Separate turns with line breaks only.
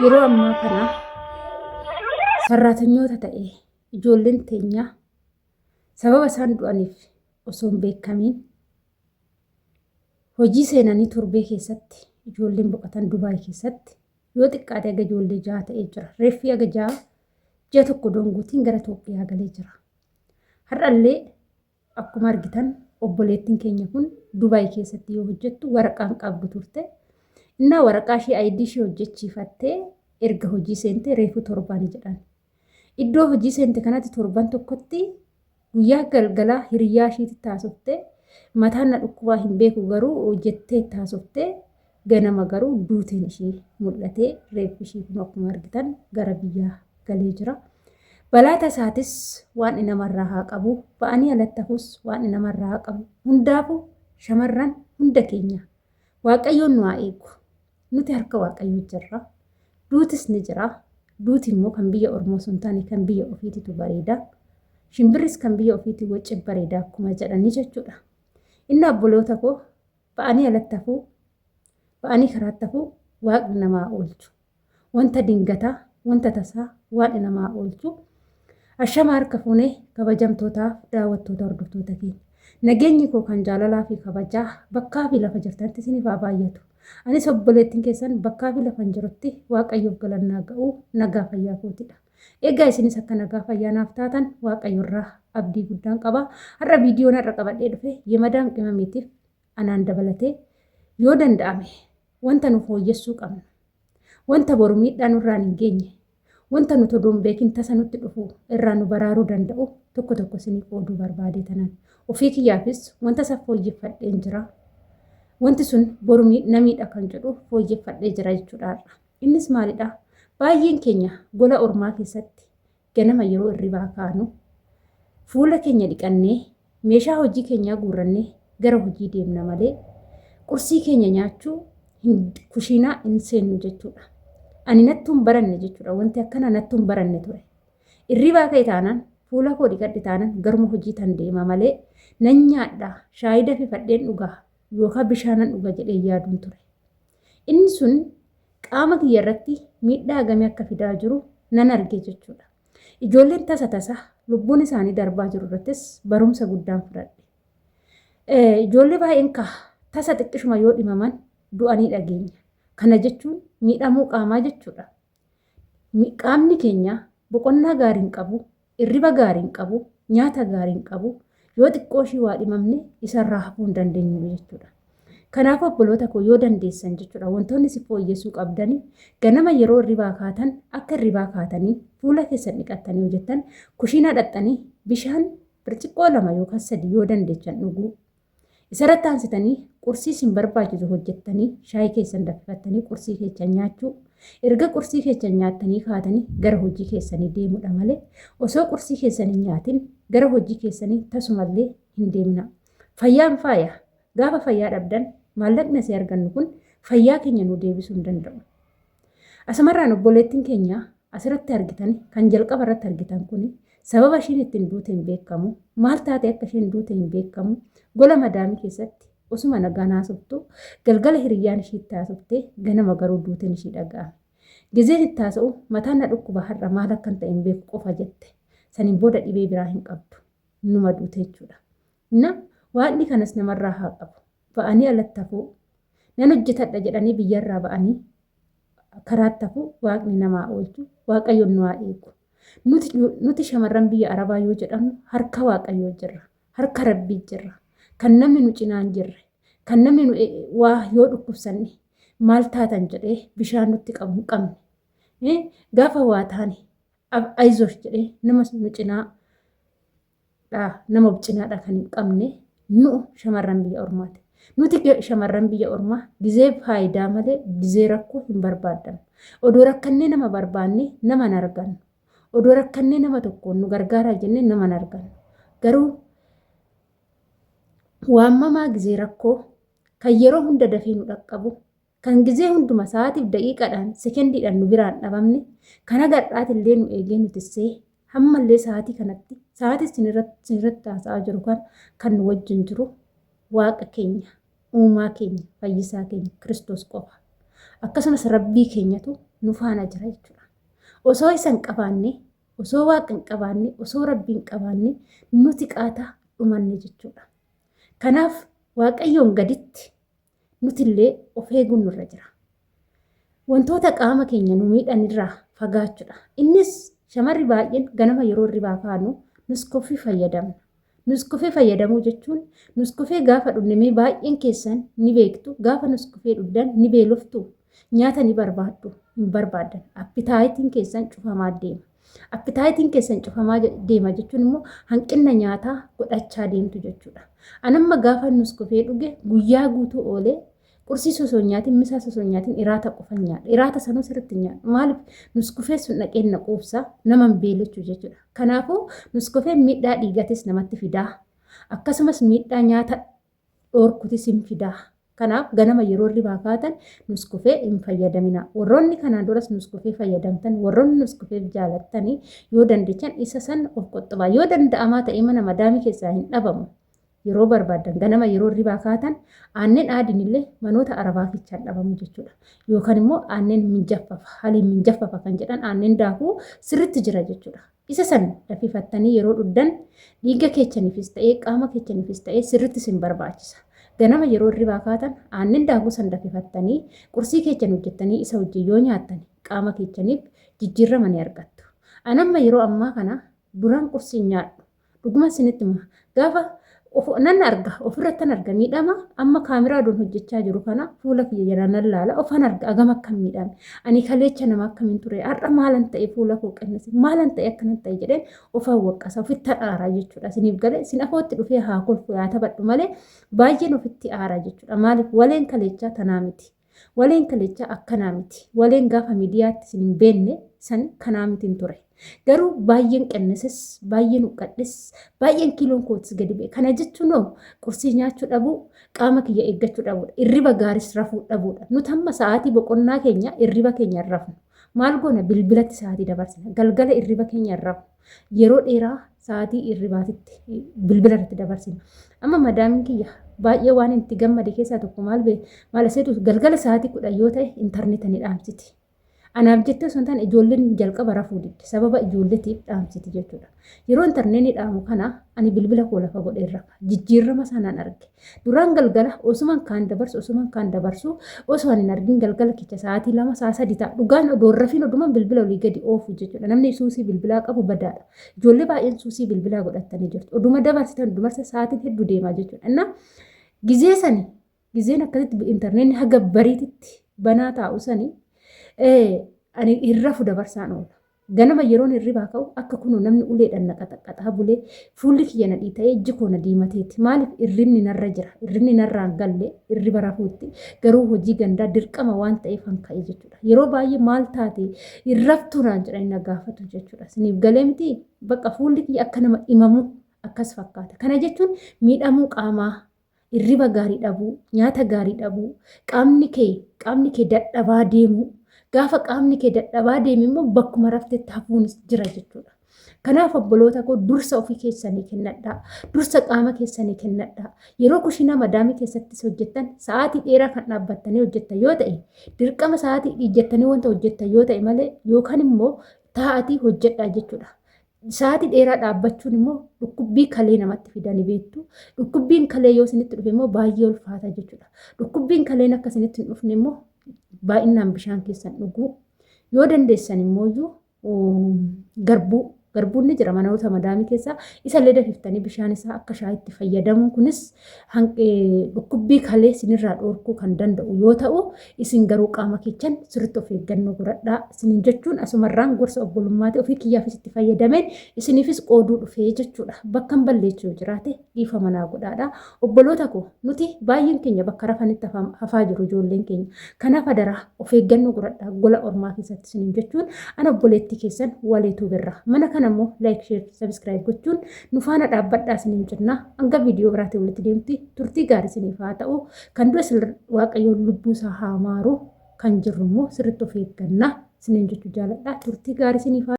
yeroo ammaa kana sarraatanyoota ta'e ijoolleen teenya sababa isaan du'aniif osoo hin beekamiin hojii seenanii torbee keessatti ijoolleen boqotan Dubaay keessatti yoo xiqqaate aga ijoollee 6 ta'ee jira. Reeffi aga 6 ji'a tokko donguutiin gara Itoophiyaa galee jira. Har'allee akkuma argitan obboleettiin keenya kun Dubaay keessatti yoo hojjettu waraqaan qabdu turte. Innaa waraqaa ishee ID ishee hojjechiifattee erga hojii seente reefu torbaanii jedhan. Iddoo hojii seente kanatti torban tokkotti guyyaa galgalaa hiriyaa isheetti taasifte mataan na dhukkubaa hin beeku garuu hojjettee taasifte ganama garuu duuteen ishee mul'atee reeffi ishee kun akkuma argitan gara biyyaa galee jira. Balaa tasaatis waan namarraa haa qabu ba'anii alattafus waan namarraa haa qabu hundaafuu shamarran hunda keenya Waaqayyoon nu haa eegu. Nuti harka Waaqayyoo jirra. Duutis ni jira. Duuti immoo kan biyya Oromoo sun taane kan biyya ofiititu bareeda. Shimbirris kan biyya ofiitii wacci bareeda akkuma jedhanii jechuudha. Inni obboloota koo ba'anii alattafuu ba'anii karaattafuu Waaqni namaa oolchu. Wanta dingataa wanta tasaa waan namaa oolchu. Ashama harka fuunee kabajamtootaaf daawwattoota hordoftoota keenya. Nageenyi koo kan jaalalaa fi kabajaa bakkaa fi lafa jirtanitti isiniif haa baay'atu. Anis obboleettiin keessan bakkaa fi lafa jirutti Waaqayyoof galannaa ga'uu nagaa fayyaa kootidha. Egaa isinis akka nagaa fayyaa naaf taatan Waaqayyoorraa abdii guddaan qaba. Har'a viidiyoon har'a qabadhee dhufe Yemadaan qimamiitiif anaan dabalatee yoo danda'ame wanta nu fooyyessuu qabnu. Wanta boru miidhaa nurraan hin geenye. Wanta nuti odoon beekin tasa nutti dhufu irraa nu baraaruu danda'u tokko tokko isiniif qooduu barbaade tanan. Ofii kiyyaafis wanta isa fooyyeffadheen jira. Wanti sun boru namiidha kan jedhu fooyyeffadhee jira jechuudha. Innis maalidha? Baay'een keenya gola ormaa keessatti ganama yeroo irribaa kaanu fuula keenya dhiqannee meeshaa hojii keenyaa guurrannee gara hojii deemna malee qursii keenya nyaachuu kushiinaa hin seennu jechuudha. Ani nattuun baranne jechuudha. Wanti akkana nattuun baranne ture. Irribaa ka'e taanaan fuula koo dhiqadhe taanaan garuma hojii tan deema malee nan nyaadha shaayii dafifadheen dhugaa yookaan bishaanan dhuga jedhee yaaduun ture. Inni sun qaama kiyya irratti miidhaa gamee akka fidaa jiru nan arge jechuudha. Ijoolleen tasa lubbuun isaanii darbaa jiru irrattis barumsa guddaan fudhadhe. Ijoollee baay'een tasa xiqqishuma yoo dhimaman du'anii dhageenya. Kana jechuun miidhamuu qaamaa jechuudha. Qaamni keenya boqonnaa gaariin qabu, irriba gaariin qabu, nyaata gaariin qabu yoo xiqqoo ishii waa dhimamne isarraa hafuu hin dandeenyu jechuudha. Kanaaf obboloota koo yoo dandeessan jechuudha wantoonni si fooyyessuu qabdanii ganama yeroo irribaa kaatan akka irribaa kaatanii fuula keessan dhiqattanii hojjettan kushiinaa dhaxxanii bishaan birciqqoo 2 yookaan 3 yoo dandeechan dhuguu. Isarratti aansitanii qursii sin barbaachisu hojjettanii shaayii keessan danfifattanii qursii keessan nyaachuu. Erga qursii keessan nyaattanii kaatanii gara hojii keessanii deemudha malee osoo qursii keessan hin nyaatin gara hojii keessanii tasumallee hin deemna. Fayyaan faaya. Gaafa fayyaa dhabdan maallaqni asii argannu kun fayyaa keenya nu deebisuu hin danda'u. Asumarraan obboleettiin keenya asirratti argitan kan jalqaba irratti argitan kun sababa isheen ittiin duute hin beekamu. Maal taate akka isheen duute hin beekamu. Gola madaamii keessatti osuma nagaa naasoftu galgala hiriyyaan ishee taasiftee ganama garuu duuteen ishee dhaga'ame. Gizeen itti taasa'u mataan na dhukkuba har'a maal akka hin ta'in beeku qofa jette. Saniin booda dhibee biraa hin qabdu. Numa duute jechuudha. Waanni kanas namarraa haa qabu. Ba'anii alattafuu nan hojjetadha jedhanii biyyarraa ba'anii karaattafuu Waaqni namaa oolchu Waaqayyoon nu haa eegu. Nuti shamarran biyya Arabaa yoo jedhamnu harka Waaqayyoo jirra. Harka Rabbii jirra. Kan namni nu cinaan jirre. Kan namni nu waa yoo dhukkubsanne maal taatan jedhee bishaan nutti qabu hin qabne. Gaafa waa taane aizosh jedhee nama nu cinaa nama cinaadha kan hin qabne nu shamarran biyya ormaati. Nuti shamarran biyya ormaa gizee faayidaa malee gizee rakkoo hin barbaaddan. Odoo rakkannee nama barbaanne nama hin argannu. Odoo rakkannee nama tokkoon nu gargaaraa jennee nama hin argannu. Garuu waamamaa gizee rakkoo kan yeroo hunda dafee nu dhaqqabu kan gizee hunduma sa'aatiif daqiiqaadhaan sekendiidhaan nu biraan dhabamne kan agadhaatillee nu eegee nu tissee hammallee sa'aatii kanatti sa'aatii sinirratti haasa'aa jiru kan nu wajjin jiru Waaqa keenya uumaa keenya fayyisaa keenya Kiristoos qofa. Akkasumas rabbii keenyatu nu faana jira jechuudha. Osoo isan qabaanne, osoo waaqa hin qabaanne, osoo rabbii hin qabaanne nuti qaataa dhumanne jechuudha. Kanaaf waaqayyoon gaditti nutillee of eeguun nurra jira. Wantoota qaama keenya nu miidhanirraa fagaachuudha. Innis shamarri baay'een ganama yeroo hirribaa kaanu nuskofii fayyadamna. Nuskofee fayyadamuu jechuun nuskofee gaafa dhugnee baay'een keessan ni beektu. Gaafa nuskofee dhugdan ni beeloftu. Nyaata ni barbaaddu, hin barbaadan. Appitaayitiin keessan cufamaa deema. Appitaayitiin keessan cufamaa deema jechuun immoo hanqina nyaataa godhachaa deemtu jechuudha. Anamma gaafa nuskofee dhuge guyyaa guutuu oolee qursii osoo nyaatiin, misaa osoo nyaatiin iraata qofa nyaadha. Iraata sanuu sirriitti nyaadha. Maaliif nuskofee sun dhaqeen na quubsaa nama hin beelechuu jechuudha. Kanaafuu nuskofeen miidhaa dhiigatis namatti fidaa. Akkasumas miidhaa nyaata dhoorkutis hin fidaa. Kanaaf ganama yeroo hirribaa kaatan nuskofee hin fayyadamina. Warroonni kanaan duras nuskofee fayyadamtan, warroonni nuskofee jaalattanii yoo danda'an isa san of qoxxabaa. Yoo danda'amaa ta'e mana madaamii keessaa hin dhabamu. Yeroo barbaadan ganama yeroo hirribaa kaatan aanneen aadiinillee manoota arabaa keessaan dhabamu jechuudha. Yookaan immoo aanneen minjaffafa, haliin minjaffafa kan jedhan aanneen daakuu sirriitti jira jechuudha. Isa san dafifattanii yeroo dhugdan dhiiga keessaniifis ta'ee qaama keessaniifis ta'ee sirriitti sin barbaachisa. Ganama yeroo hirribaa kaatan aanneen daakuu san dafifattanii qursii keessan hojjettanii isa wajjin yoo nyaattan qaama keessaniif jijjiirama ni argattu. Anamma yeroo ammaa kana duraan qursii nyaadhu. Dhuguma isinitti gaafa nan arga ofirratti arga miidhama amma kaameraa doon hojjechaa jiru kana fuula kiyya nan laala ofan arga agam akkam miidhame ani kaleecha nama akkamiin ture har'a maalan ta'e fuula koo qannase maalan ta'e akkanan ta'e jedheen ofan waqqasa ofitti aaraa jechuudha. Isiniif galee sin afootti dhufee haa kolfu yaa taphadhu malee baay'een ofitti aaraa jechuudha. Maaliif waleen kaleechaa tanaa miti. Waleen kaleechaa akkanaa miti. Waleen gaafa miidiyaatti sin hin beenne san kanaa mitiin ture. Garuu baay'een qannases, baay'een uqqadhes, baay'een kiiloon kootis gadi ba'e. Kana jechuun qursii nyaachuu dhabuu, qaama kiyya eeggachuu dhabuudha. Hirriba gaaris rafuu dhabuudha. Nuti amma sa'aatii boqonnaa keenya hirriba keenya rafnu. Maal goona bilbilatti sa'aatii dabarsina. Galgala hirriba keenya rafnu. Yeroo dheeraa sa'aatii hirribaatitti bilbila irratti dabarsina. Amma madaamiin kiyya baay'ee waan itti gammade keessaa tokko maal aseetu galgala sa'aatii 10 yoo ta'e intarneeta ni dhaamsiti. Anaaf jettee osoo hin taane ijoolleen jalqaba rafuu didde sababa ijoolleetiif dhaamsiti jechuudha. Yeroo intarneetni dhaamu kana ani bilbila koo lafa godhee rafa. Jijjiirama sanaan arge. Duraan galgala osumaan kaan dabarsu osoo hin argin galgala keessa sa'aatii 2 sa'a 3 ta'a. Dhugaan odoon rafiin odumaan bilbila olii gadi oofu jechuudha. Namni suusii bilbilaa qabu badaadha. Ijoollee baay'een suusii bilbilaa godhatanii jirtu. Oduma dabarsitan dumarsa sa'aatiin hedduu deemaa jechuudha. Inna gizeen akkasitti intarneetni haga bariititti banaa taa'u sanii ani irrafu dabarsaan oola. Ganama yeroon hirribaa ka'u akka kunuu namni uleedhaan naqaxaqaxaa bulee fuulli kiyya nadhii ta'ee ijji koo na diimateetti. Maaliif hirribni narra jira? Hirribni narraan galle hirriba rafuutti garuu hojii gandaa dirqama waan ta'eef kan ka'e jechuudha. Yeroo baay'ee maal taate hirraftuu naan jedhanii na gaafatu jechuudha. Isiniif galee miti bakka fuulli kiyya akka nama dhimamu akkas fakkaata. Kana jechuun miidhamuu qaamaa. Hirriba gaarii dhabuu, nyaata gaarii dhabuu, qaamni kee dadhabaa deemuu. Gaafa qaamni kee dadhabaa deemu immoo bakkuma raftetti hafuunis jira jechuudha. Kanaaf obboloota koo dursa ofii keessanii kennadhaa. Dursa qaama keessanii kennadhaa. Yeroo kushiinaa madaamii keessattis hojjettan sa'aatii dheeraa kan dhaabbattanii hojjettan yoo ta'e dirqama sa'aatii dhiijjattanii wanta hojjettan yoo ta'e malee yookaan immoo taa'atii hojjedhaa jechuudha. Sa'aatii dheeraa dhaabbachuun immoo dhukkubbii kalee namatti fidanii beektu. Dhukkubbiin kalee yoo isinitti dhufe immoo baay'ee ulfaata jechuudha. Dhukkubbiin kaleen akka isinitti hin dhufne immoo baay'inaan bishaan keessan dhuguu yoo dandeessan immoo garbuun ni jira manoota madaamii keessaa isallee dafiftanii bishaan isaa akka shaayitti fayyadamuun kunis dhukkubbii kalee isinirraa dhoorkuu kan danda'u yoo ta'u isin garuu qaama keessan sirriitti of eeggannoo godhadhaa. Isiniin jechuun asumarraan gorsa obbolummaati ofii kiyyaafis itti fayyadameen isiniifis qooduu dhufee jechuudha. Bakka hin balleechuu jiraate dhiifa manaa godhaadhaa. Obboloota koo nuti baay'een keenya bakka rafanitti hafaa jiru ijoolleen keenya. Kanaaf adaraa of eeggannoo godhadhaa gola ormaa keessatti isiniin jechuun ana obboleettii keessan waleetu birra. Mana kanammoo like, share, subscribe gochuun nu faana dhaabbadhaa isiniin jenna. Hanga viidiyoo biraatti walitti deemti turtii gaarii isiniif haa ta'u. Kan du'es waaqayyoon lubbuu isaa haa maaru kan jirru immoo sirriitti of eeggannaa isiniin jechuu jaaladha. Turtii gaarii isiniif